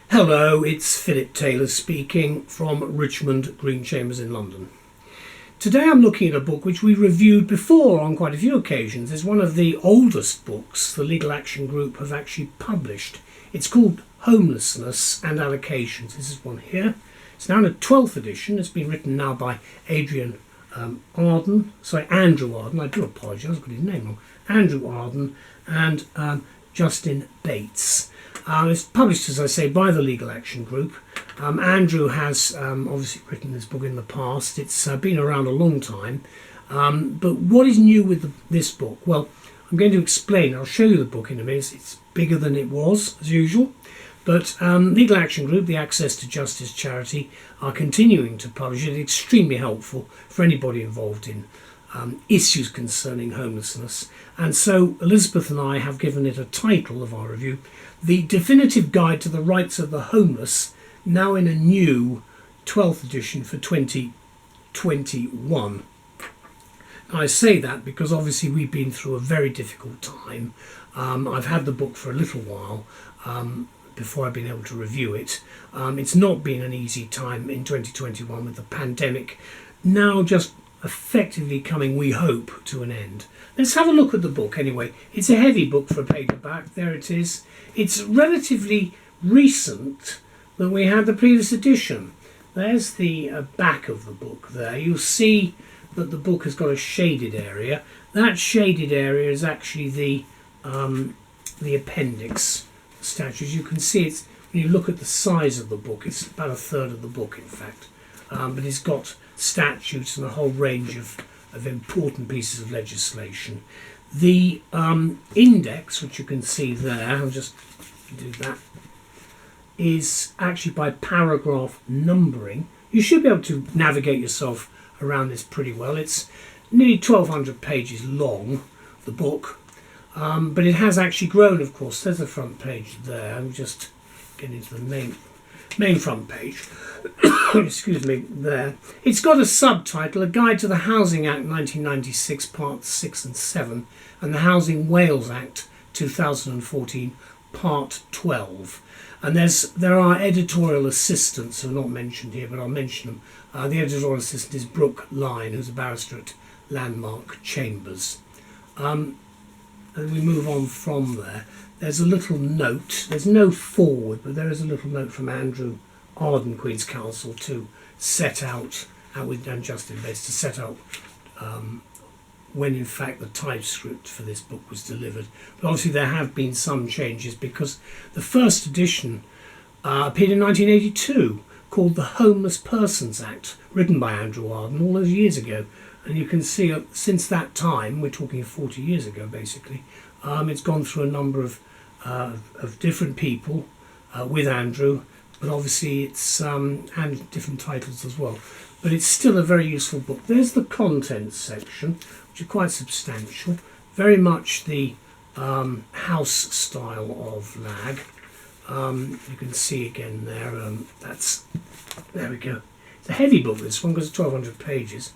Hello, it's Phillip Taylor speaking from Richmond, Green Chambers in London. Today I'm looking at a book which we reviewed before on quite a few occasions. It's one of the oldest books the Legal Action Group have actually published. It's called Homelessness and Allocations. This is one here. It's now in a 12th edition. It's been written now by Adrian Andrew Arden. I do apologise, I've got his name wrong. Andrew Arden and Justin Bates. It's published, as I say, by the Legal Action Group. Andrew has obviously written this book in the past. It's been around a long time. But what is new with this book? Well, I'm going to explain. I'll show you the book in a minute. It's bigger than it was, as usual. But Legal Action Group, the Access to Justice charity, are continuing to publish it. It's extremely helpful for anybody involved in issues concerning homelessness. And so Elizabeth and I have given it a title of our review, The Definitive Guide to the Rights of the Homeless, now in a new 12th edition for 2021. I say that because obviously we've been through a very difficult time. I've had the book for a little while before I've been able to review it. It's not been an easy time in 2021 with the pandemic now just effectively coming, we hope, to an end. Let's have a look at the book anyway. It's a heavy book for a paperback. There it is. It's relatively recent than we had the previous edition. There's the back of the book there. You'll see that the book has got a shaded area. That shaded area is actually the appendix statutes. You can see it's, when you look at the size of the book, it's about a third of the book, in fact. But it's got statutes and a whole range of important pieces of legislation. The index, which you can see there, I'll just do that, is actually by paragraph numbering. You should be able to navigate yourself around this pretty well. It's nearly 1,200 pages long, the book, but it has actually grown, of course. There's the front page there. I'm just getting to the main front page. Excuse me, there. It's got a subtitle, A Guide to the Housing Act 1996, Parts 6 and 7, and the Housing Wales Act 2014, Part 12. And there are editorial assistants who are not mentioned here, but I'll mention them. The editorial assistant is Brooke Lyne, who's a barrister at Landmark Chambers. And we move on from there. There's a little note. There's no forward, but there is a little note from Andrew Arden, Queen's Counsel, to set out, with Justin Bates, to set out when in fact the typescript for this book was delivered. But obviously there have been some changes because the first edition appeared in 1982, called the Homeless Persons Act, written by Andrew Arden all those years ago. And you can see since that time, we're talking 40 years ago basically, it's gone through a number of different people with Andrew, but obviously it's and different titles as well. But it's still a very useful book. There's the contents section, which are quite substantial, very much the house style of LAG. You can see again there. There we go. It's a heavy book, this one, because it's 1,200 pages,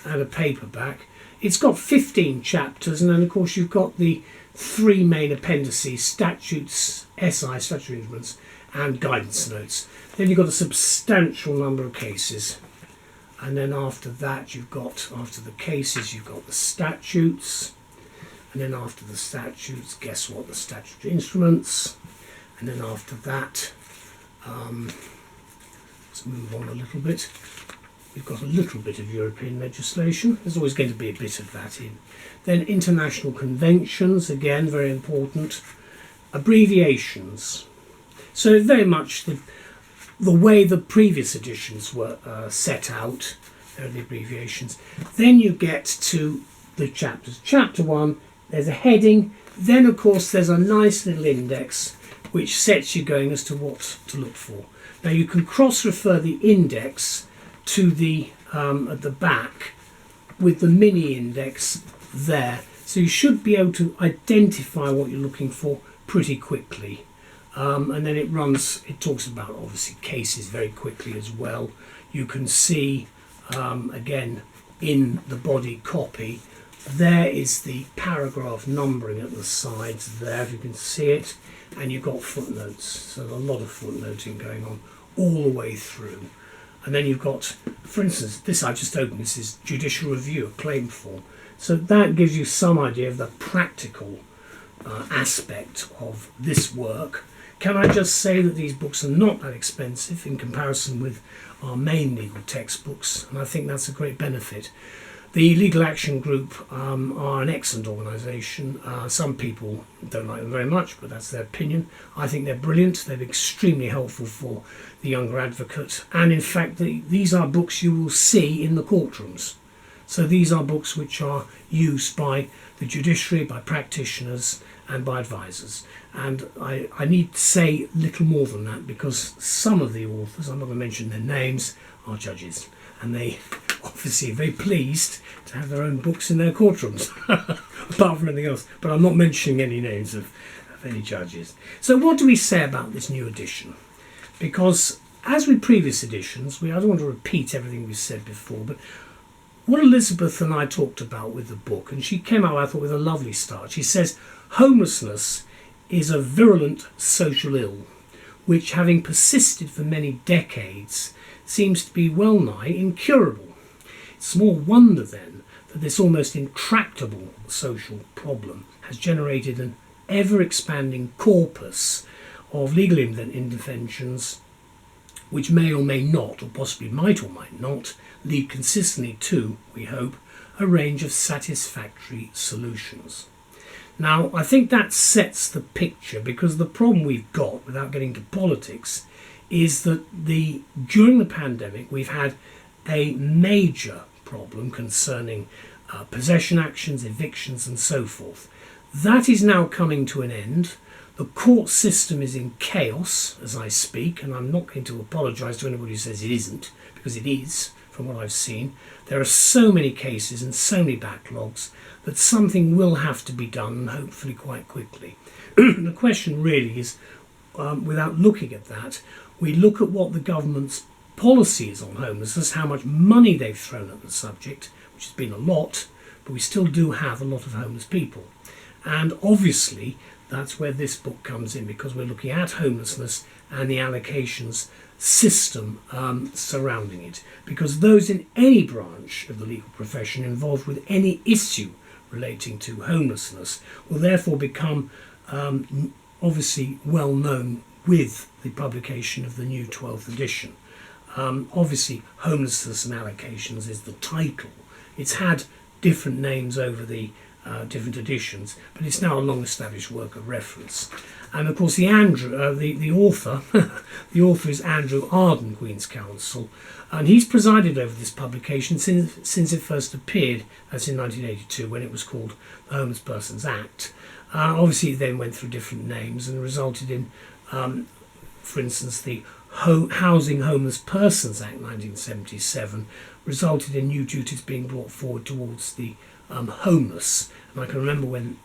and a paperback. It's got 15 chapters, and then of course you've got the three main appendices: statutes, SI, statutory instruments, and guidance notes. Then you've got a substantial number of cases, and then after that after the cases you've got the statutes, and then after the statutes, guess what, the statutory instruments, and then after that, let's move on a little bit. We've got a little bit of European legislation. There's always going to be a bit of that in. Then international conventions, again, very important. Abbreviations. So very much the way the previous editions were set out, there are the abbreviations. Then you get to the chapters. Chapter 1, there's a heading. Then, of course, there's a nice little index which sets you going as to what to look for. Now, you can cross-refer the index to the at the back with the mini index there, so you should be able to identify what you're looking for pretty quickly, and then it talks about obviously cases very quickly as well. You can see again in the body copy there is the paragraph numbering at the sides there, if you can see it, and you've got footnotes. So there's a lot of footnoting going on all the way through. And then you've got, for instance, this I just opened, this is judicial review, a claim form. So that gives you some idea of the practical aspect of this work. Can I just say that these books are not that expensive in comparison with our main legal textbooks, and I think that's a great benefit. The Legal Action Group are an excellent organisation. Some people don't like them very much, but that's their opinion. I think they're brilliant. They're extremely helpful for the younger advocate. And in fact, these are books you will see in the courtrooms. So these are books which are used by the judiciary, by practitioners and by advisors. And I need to say little more than that, because some of the authors, I'm not going to mention their names, are judges. And they obviously are very pleased to have their own books in their courtrooms, apart from anything else. But I'm not mentioning any names of any judges. So what do we say about this new edition? Because as with previous editions, I don't want to repeat everything we've said before, but what Elizabeth and I talked about with the book, and she came out, I thought, with a lovely start. She says, homelessness is a virulent social ill, which, having persisted for many decades, seems to be well-nigh incurable. It's small wonder, then, that this almost intractable social problem has generated an ever-expanding corpus of legal interventions which may or may not, or possibly might or might not, lead consistently to, we hope, a range of satisfactory solutions. Now, I think that sets the picture, because the problem we've got, without getting to politics, is that during the pandemic we've had a major problem concerning possession actions, evictions and so forth. That is now coming to an end. The court system is in chaos as I speak, and I'm not going to apologise to anybody who says it isn't, because it is, from what I've seen. There are so many cases and so many backlogs that something will have to be done, and hopefully quite quickly. The question really is, without looking at that, we look at what the government's policy is on homelessness, how much money they've thrown at the subject, which has been a lot, but we still do have a lot of homeless people. And obviously that's where this book comes in, because we're looking at homelessness and the allocations system surrounding it, because those in any branch of the legal profession involved with any issue relating to homelessness will therefore become obviously well known with the publication of the new 12th edition. Obviously, Homelessness and Allocations is the title. It's had different names over the different editions, but it's now a long-established work of reference. And of course, the author, the author is Andrew Arden, Queen's Counsel, and he's presided over this publication since it first appeared. That's in 1982, when it was called the Homeless Persons Act. Obviously, it then went through different names and resulted in, for instance, the Housing Homeless Persons Act 1977 resulted in new duties being brought forward towards the homeless. And I can remember when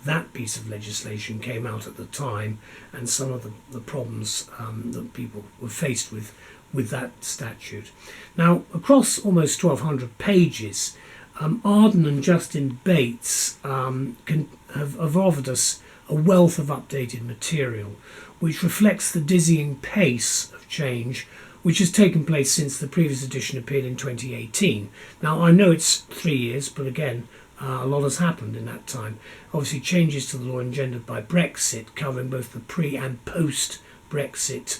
that piece of legislation came out at the time, and some of the problems that people were faced with that statute. Now, across almost 1,200 pages, Arden and Justin Bates have offered us a wealth of updated material, which reflects the dizzying pace of change which has taken place since the previous edition appeared in 2018. Now, I know it's 3 years, but again, a lot has happened in that time. Obviously, changes to the law engendered by Brexit, covering both the pre- and post-Brexit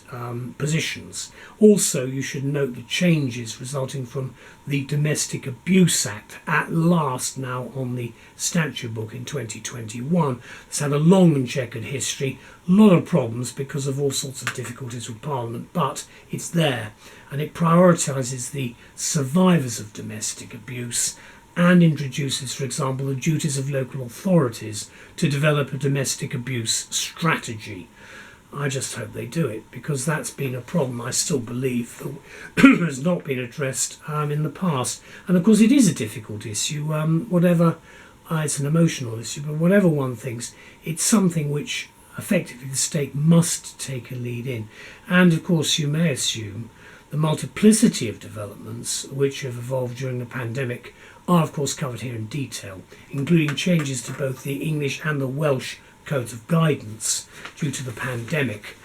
positions. Also, you should note the changes resulting from the Domestic Abuse Act, at last now on the statute book in 2021. It's had a long and checkered history, a lot of problems because of all sorts of difficulties with Parliament, but it's there, and it prioritises the survivors of domestic abuse and introduces, for example, the duties of local authorities to develop a domestic abuse strategy. I just hope they do it, because that's been a problem I still believe that has not been addressed in the past. And of course it is a difficult issue, whatever, it's an emotional issue, but whatever one thinks, it's something which effectively the state must take a lead in. And of course you may assume the multiplicity of developments which have evolved during the pandemic are of course covered here in detail, including changes to both the English and the Welsh codes of guidance due to the pandemic,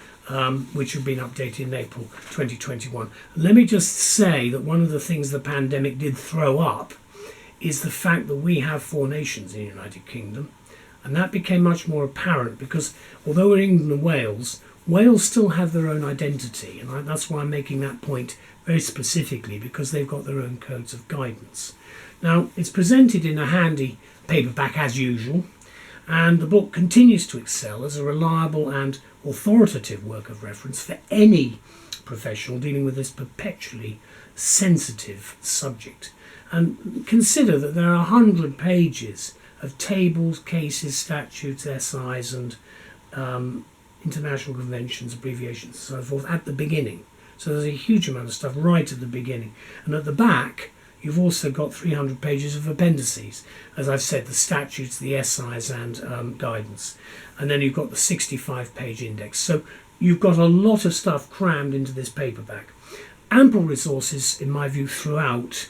which have been updated in April 2021. And let me just say that one of the things the pandemic did throw up is the fact that we have 4 nations in the United Kingdom, and that became much more apparent because although we're England and Wales, Wales still have their own identity, and that's why I'm making that point very specifically, because they've got their own codes of guidance. Now, it's presented in a handy paperback as usual, and the book continues to excel as a reliable and authoritative work of reference for any professional dealing with this perpetually sensitive subject. And consider that there are 100 pages of tables, cases, statutes, SIs and international conventions, abbreviations and so forth at the beginning. So there's a huge amount of stuff right at the beginning. And at the back, you've also got 300 pages of appendices. As I've said, the statutes, the SIs and guidance. And then you've got the 65-page index. So you've got a lot of stuff crammed into this paperback. Ample resources, in my view, throughout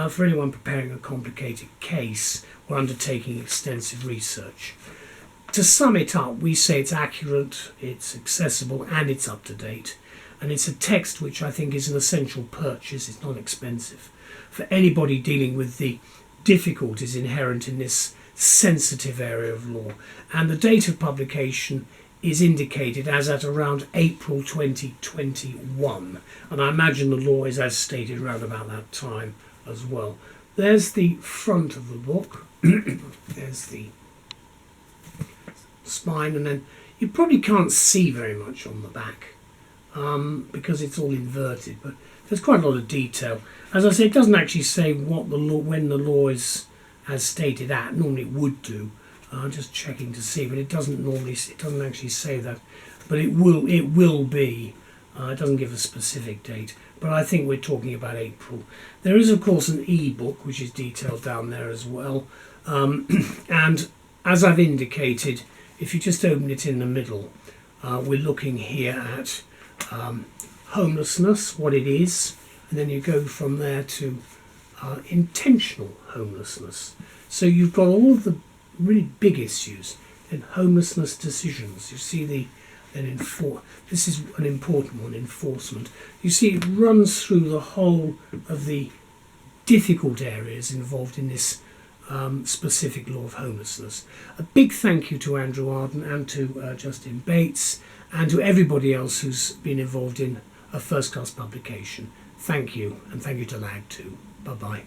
for anyone preparing a complicated case or undertaking extensive research. To sum it up, we say it's accurate, it's accessible and it's up to date. And it's a text which I think is an essential purchase. It's not expensive for anybody dealing with the difficulties inherent in this sensitive area of law. And the date of publication is indicated as at around April 2021. And I imagine the law is as stated around about that time as well. There's the front of the book. There's the spine, and then you probably can't see very much on the back because it's all inverted, but there's quite a lot of detail. As I say, it doesn't actually say what the law, when the law is as stated at. Normally it would do. Just checking to see, but it doesn't normally. It doesn't actually say that, but it will. It will be. It doesn't give a specific date, but I think we're talking about April. There is, of course, an e-book which is detailed down there as well, and as I've indicated, if you just open it in the middle, we're looking here at homelessness, what it is, and then you go from there to intentional homelessness. So you've got all of the really big issues, and homelessness decisions. You see this is an important one, enforcement. You see it runs through the whole of the difficult areas involved in this specific law of homelessness. A big thank you to Andrew Arden and to Justin Bates and to everybody else who's been involved in a first-class publication. Thank you, and thank you to LAG too. Bye-bye.